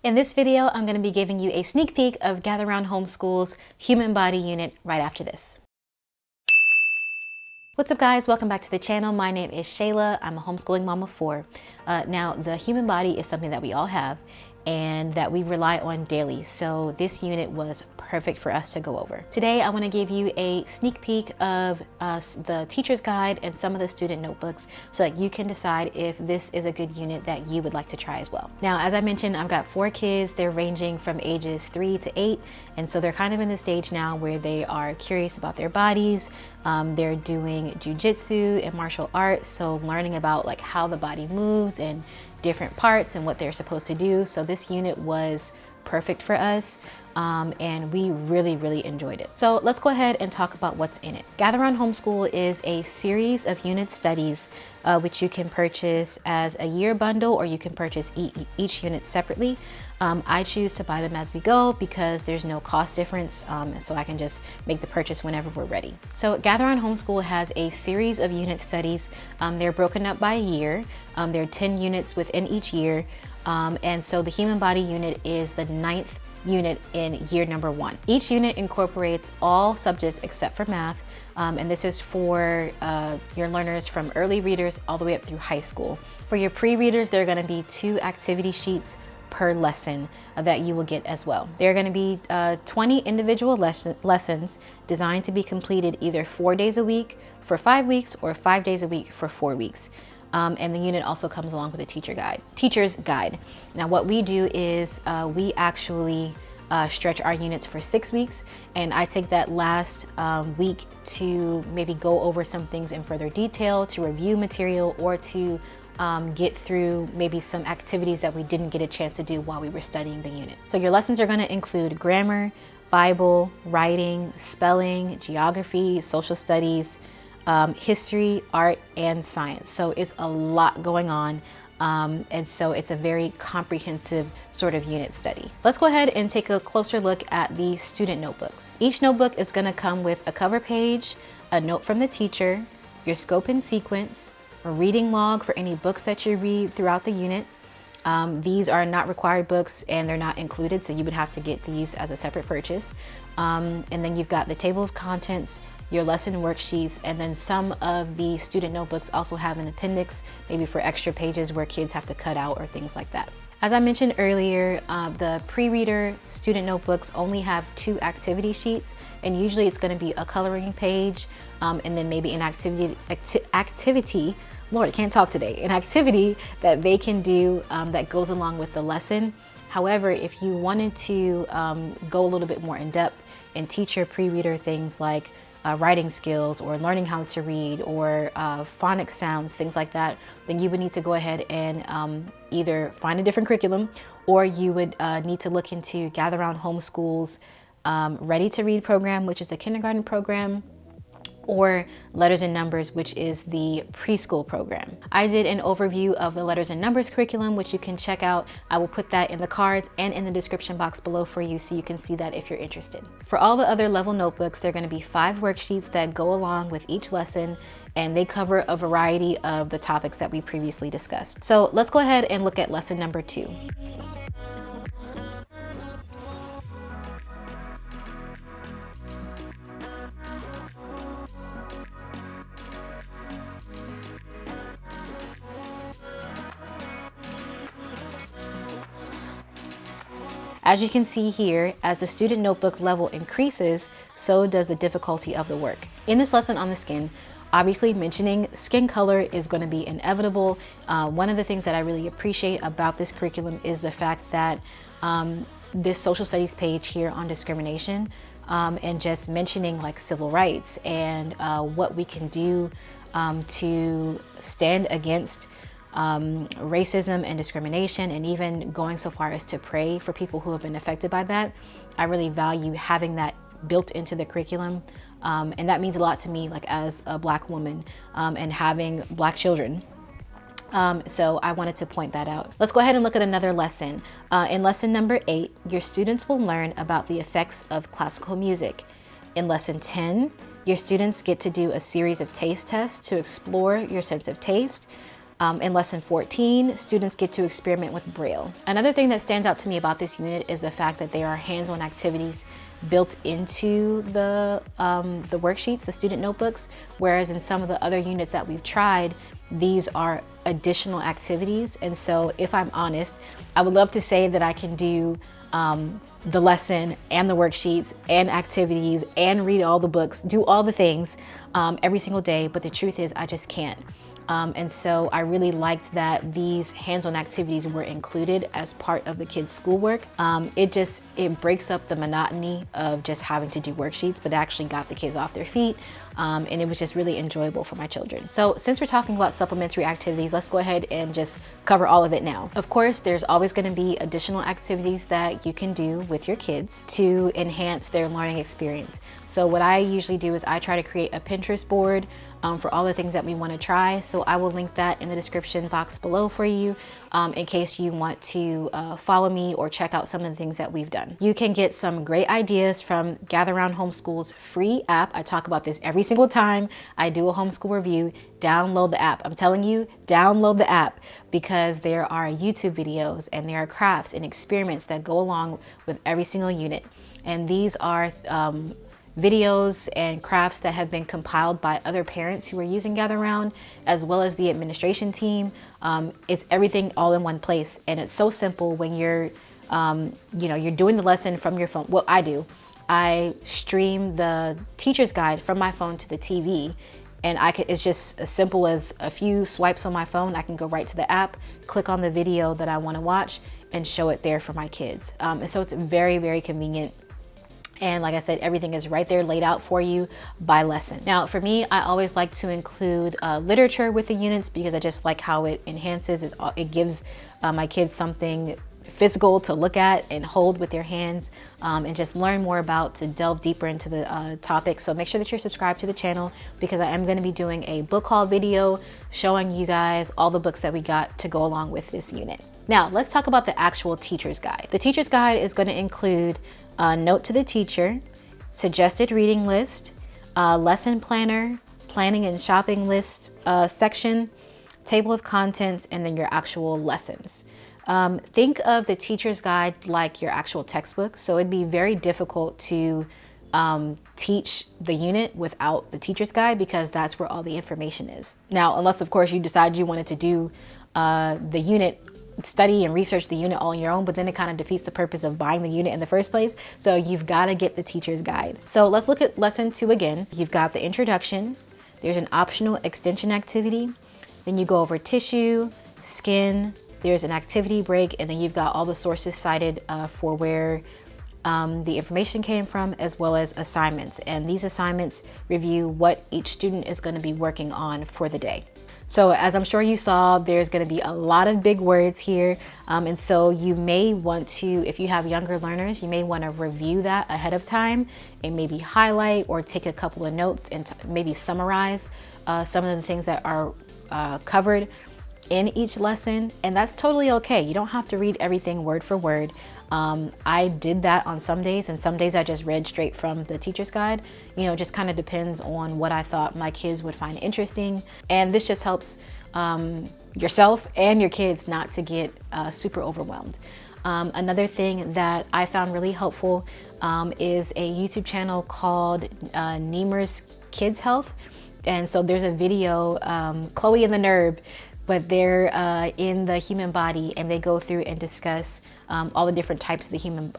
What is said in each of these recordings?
In this video, I'm going to be giving you a sneak peek of Gather Round Homeschool's Human Body unit right after this. What's up guys, welcome back to the channel. My name is Shayla. I'm a homeschooling mom of 4. Now the human body is something that we all have and that we rely on daily. So this unit was perfect for us to go over. Today I want to give you a sneak peek of the teacher's guide and some of the student notebooks so that you can decide if this is a good unit that you would like to try as well. Now, as I mentioned, I've got 4 kids. They're ranging from ages 3 to 8. And so they're kind of in the stage now where they are curious about their bodies. They're doing jujitsu and martial arts. So learning about like how the body moves and different parts and what they're supposed to do. So this unit was perfect for us. And we really enjoyed it. So let's go ahead and talk about what's in it. Gather Round Homeschool is a series of unit studies which you can purchase as a year bundle, or you can purchase each unit separately. I choose to buy them as we go because there's no cost difference, so I can just make the purchase whenever we're ready. So Gather Round Homeschool has a series of unit studies. They're broken up by year. There are 10 units within each year, and so the human body unit is the 9th unit in year number 1. Each unit incorporates all subjects except for math, and this is for your learners from early readers all the way up through high school. For your pre-readers, there are going to be 2 activity sheets per lesson that you will get as well. There are going to be 20 individual lessons designed to be completed either 4 days a week for 5 weeks or 5 days a week for 4 weeks. And the unit also comes along with a teacher's guide. Now what we do is we actually stretch our units for 6 weeks, and I take that last week to maybe go over some things in further detail, to review material, or to get through maybe some activities that we didn't get a chance to do while we were studying the unit. So your lessons are going to include grammar, Bible, writing, spelling, geography, social studies, history, art, and science. So it's a lot going on. And so it's a very comprehensive sort of unit study. Let's go ahead and take a closer look at the student notebooks. Each notebook is going to come with a cover page, a note from the teacher, your scope and sequence, a reading log for any books that you read throughout the unit. These are not required books and they're not included, so you would have to get these as a separate purchase. And then you've got the table of contents, your lesson worksheets, and then some of the student notebooks also have an appendix, maybe for extra pages where kids have to cut out or things like that. As I mentioned earlier, the pre-reader student notebooks only have 2 activity sheets, and usually it's going to be a coloring page and then maybe an activity. Lord, I can't talk today. An activity that they can do that goes along with the lesson. However, if you wanted to go a little bit more in depth and teach your pre-reader things like writing skills or learning how to read or phonics sounds, things like that, then you would need to go ahead and either find a different curriculum, or you would need to look into Gather Round Homeschool's Ready to Read program, which is a kindergarten program, or Letters and Numbers, which is the preschool program. I did an overview of the Letters and Numbers curriculum, which you can check out. I will put that in the cards and in the description box below for you, so you can see that if you're interested. For all the other level notebooks, there are going to be 5 worksheets that go along with each lesson, and they cover a variety of the topics that we previously discussed. So let's go ahead and look at lesson number 2. As you can see here, as the student notebook level increases, so does the difficulty of the work. In this lesson on the skin, obviously mentioning skin color is going to be inevitable. One of the things that I really appreciate about this curriculum is the fact that this social studies page here on discrimination and just mentioning like civil rights and what we can do to stand against racism and discrimination, and even going so far as to pray for people who have been affected by that. I really value having that built into the curriculum, and that means a lot to me, like as a Black woman and having Black children. So I wanted to point that out. Let's go ahead and look at another lesson. In lesson number 8, your students will learn about the effects of classical music. In lesson 10, your students get to do a series of taste tests to explore your sense of taste. In lesson 14, students get to experiment with Braille. Another thing that stands out to me about this unit is the fact that there are hands-on activities built into the worksheets, the student notebooks, whereas in some of the other units that we've tried, these are additional activities. And so if I'm honest, I would love to say that I can do the lesson and the worksheets and activities and read all the books, do all the things every single day, but the truth is I just can't. And so I really liked that these hands-on activities were included as part of the kids' schoolwork. It breaks up the monotony of just having to do worksheets, but actually got the kids off their feet. And it was just really enjoyable for my children. So since we're talking about supplementary activities, let's go ahead and just cover all of it now. Of course, there's always going to be additional activities that you can do with your kids to enhance their learning experience. So what I usually do is I try to create a Pinterest board for all the things that we want to try. So I will link that in the description box below for you in case you want to follow me or check out some of the things that we've done. You can get some great ideas from Gather Round Homeschool's free app. I talk about this every single time I do a homeschool review. Download the app. I'm telling you, download the app, because there are YouTube videos and there are crafts and experiments that go along with every single unit. And these are videos and crafts that have been compiled by other parents who are using Gather Round, as well as the administration team. It's everything all in one place, and it's so simple when you're you're doing the lesson from your phone. Well, I do. I stream the teacher's guide from my phone to the TV, and it's just as simple as a few swipes on my phone. I can go right to the app, click on the video that I want to watch, and show it there for my kids. And so it's very, very convenient. And like I said, everything is right there laid out for you by lesson. Now, for me, I always like to include literature with the units because I just like how it enhances, it gives my kids something physical to look at and hold with their hands and just learn more about, to delve deeper into the topic. So make sure that you're subscribed to the channel, because I am going to be doing a book haul video showing you guys all the books that we got to go along with this unit. Now, let's talk about the actual teacher's guide. The teacher's guide is going to include a note to the teacher, suggested reading list, lesson planner, planning and shopping list section, table of contents, and then your actual lessons. Think of the teacher's guide like your actual textbook. So it'd be very difficult to teach the unit without the teacher's guide, because that's where all the information is. Now, unless of course you decide you wanted to do the unit, study and research the unit all on your own, but then it kind of defeats the purpose of buying the unit in the first place. So you've got to get the teacher's guide. So let's look at lesson 2 again. You've got the introduction. There's an optional extension activity. Then you go over tissue, skin. There's an activity break, and then you've got all the sources cited for where the information came from, as well as assignments. And these assignments review what each student is going to be working on for the day. So as I'm sure you saw, there's going to be a lot of big words here. And so you may want to, if you have younger learners, you may want to review that ahead of time and maybe highlight or take a couple of notes and maybe summarize some of the things that are covered in each lesson. And that's totally okay. You don't have to read everything word for word. I did that on some days, and some days I just read straight from the teacher's guide. You know, it just kind of depends on what I thought my kids would find interesting. And this just helps yourself and your kids not to get super overwhelmed. Another thing that I found really helpful is a YouTube channel called Nemer's Kids Health. And so there's a video, Chloe and the Nerd, but they're in the human body, and they go through and discuss all the different types of the human,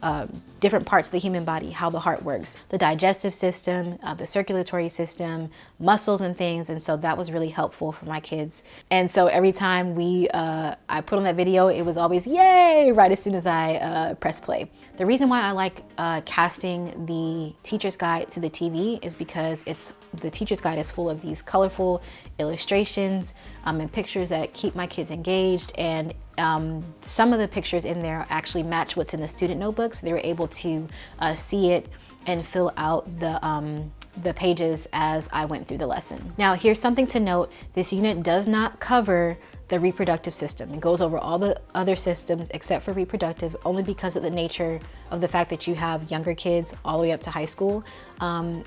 different parts of the human body, how the heart works, the digestive system, the circulatory system, muscles and things. And so that was really helpful for my kids. And so every time I put on that video, it was always yay right as soon as I press play. The reason why I like casting the teacher's guide to the TV is because the teacher's guide is full of these colorful illustrations and pictures that keep my kids engaged. And some of the pictures in there actually match what's in the student notebooks. They were able to see it and fill out the pages as I went through the lesson. Now, here's something to note. This unit does not cover the reproductive system. It goes over all the other systems except for reproductive, only because of the nature of the fact that you have younger kids all the way up to high school.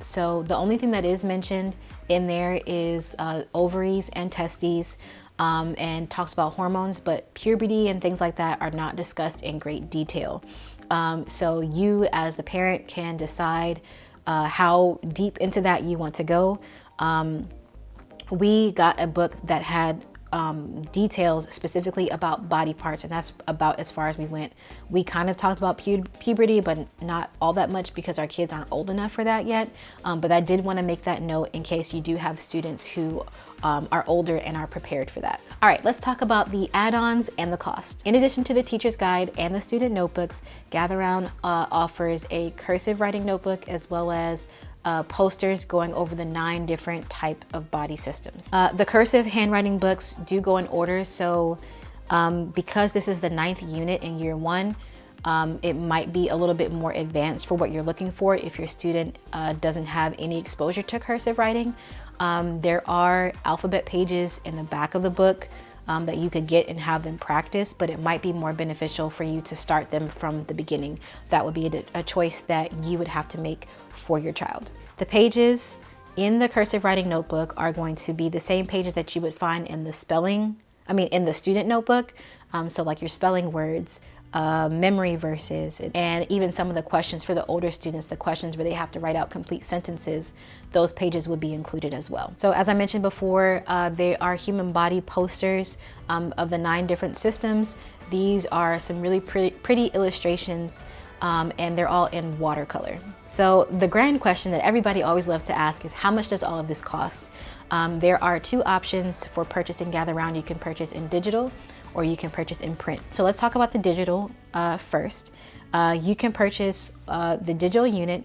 So the only thing that is mentioned in there is ovaries and testes. and talks about hormones, but puberty and things like that are not discussed in great detail. So you as the parent can decide how deep into that you want to go. We got a book that had details specifically about body parts, and that's about as far as we went. We kind of talked about puberty, but not all that much because our kids aren't old enough for that yet. But I did want to make that note in case you do have students who are older and are prepared for that. All right, let's talk about the add-ons and the cost. In addition to the teacher's guide and the student notebooks, Gather Round offers a cursive writing notebook as well as posters going over the 9 different type of body systems. The cursive handwriting books do go in order, so because this is the 9th unit in year 1, it might be a little bit more advanced for what you're looking for if your student doesn't have any exposure to cursive writing. There are alphabet pages in the back of the book that you could get and have them practice, but it might be more beneficial for you to start them from the beginning. That would be a choice that you would have to make for your child. The pages in the cursive writing notebook are going to be the same pages that you would find in the in the student notebook. So like your spelling words, memory verses, and even some of the questions for the older students, the questions where they have to write out complete sentences, those pages would be included as well. So as I mentioned before, they are human body posters of the 9 different systems. These are some really pretty illustrations, and they're all in watercolor. So the grand question that everybody always loves to ask is, how much does all of this cost? There are 2 options for purchasing Gather Round. You can purchase in digital or you can purchase in print. So let's talk about the digital first. You can purchase the digital unit,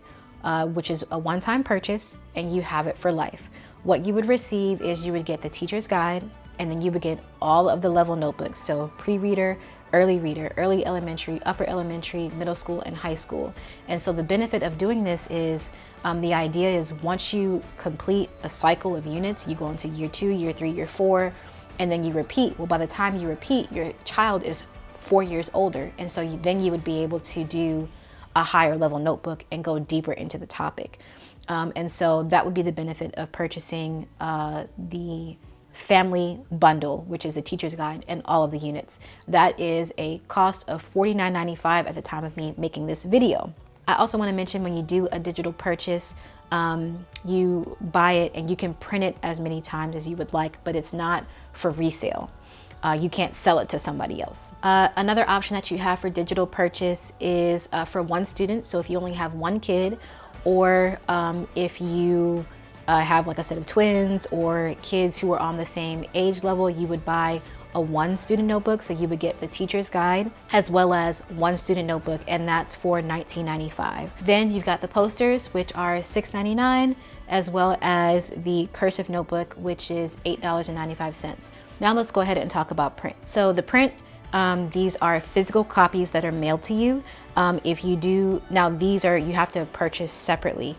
which is a one-time purchase, and you have it for life. What you would receive is you would get the teacher's guide, and then you would get all of the level notebooks. So pre-reader, early elementary, upper elementary, middle school, and high school. And so the benefit of doing this is the idea is once you complete a cycle of units, you go into year 2, year 3, year 4, and then you repeat. Well, by the time you repeat, your child is 4 years older. And so then you would be able to do a higher level notebook and go deeper into the topic. And so that would be the benefit of purchasing the family bundle, which is the teacher's guide and all of the units. That is a cost of $49.95 at the time of me making this video. I also want to mention, when you do a digital purchase, you buy it and you can print it as many times as you would like, but it's not for resale. You can't sell it to somebody else. Another option that you have for digital purchase is for one student. So if you only have one kid, or if you have like a set of twins or kids who are on the same age level, you would buy a 1 student notebook. So you would get the teacher's guide as well as 1 student notebook, and that's for $19.95. Then you've got the posters, which are $6.99, as well as the cursive notebook, which is $8.95. Now let's go ahead and talk about print. So the print, these are physical copies that are mailed to you. If you do, now these are, you have to purchase separately.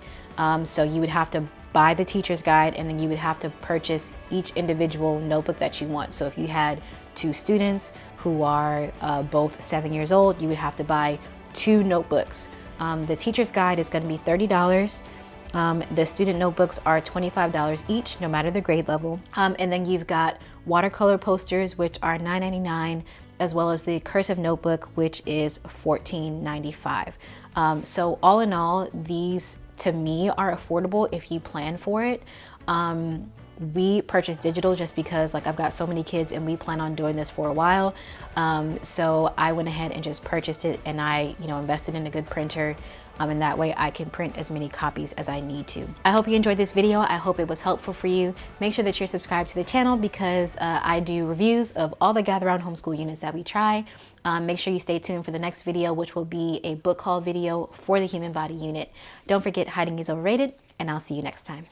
So you would have to buy the teacher's guide, and then you would have to purchase each individual notebook that you want. So if you had 2 students who are both 7 years old, you would have to buy 2 notebooks. The teacher's guide is going to be $30. The student notebooks are $25 each, no matter the grade level. And then you've got watercolor posters, which are $9.99, as well as the cursive notebook, which is $14.95. So all in all, these to me are affordable if you plan for it. We purchased digital just because, like, I've got so many kids and we plan on doing this for a while. So I went ahead and just purchased it, and I, invested in a good printer. And that way I can print as many copies as I need to. I hope you enjoyed this video. I hope it was helpful for you. Make sure that you're subscribed to the channel because I do reviews of all the Gather Round Homeschool units that we try. Make sure you stay tuned for the next video, which will be a book haul video for the human body unit. Don't forget, hiding is overrated, and I'll see you next time.